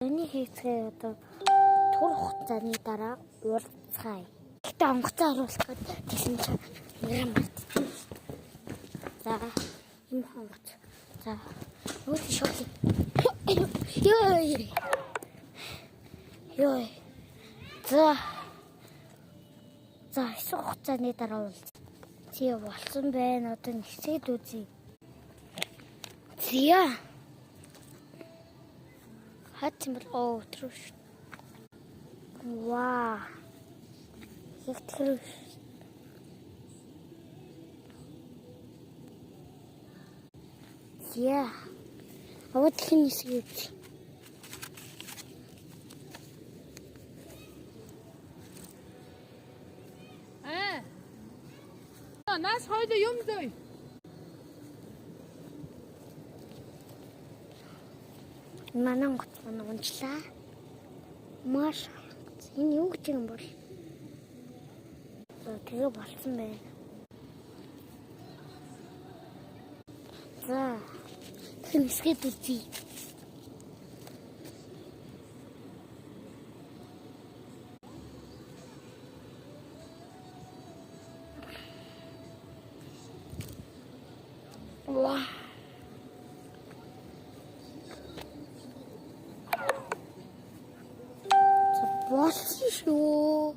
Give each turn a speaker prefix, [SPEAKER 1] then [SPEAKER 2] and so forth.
[SPEAKER 1] Энийг хийцгээ одоо тур хугацааны дараа уулзцаая. Гэтэ онгоцоо оруулах гэдэг тийм ч нэрэн бат. За юм хонгоц. За өөд шууд. Ёй. За хэсэг хугацааны дараа уулз. Зя болсон байна. Одоо нэгсээд үзье. Зя. Хатмар өтрөш. Вау. Хэвтрэх. Зя. Вот хинисгийч.
[SPEAKER 2] Нас хоёул юм зөө.
[SPEAKER 1] Манан гоц унчлаа. Маш энэ юу гэж юм бол? Тэгээ болсон байна. За хэмсгээд үзье. Вау. Болсон шүү.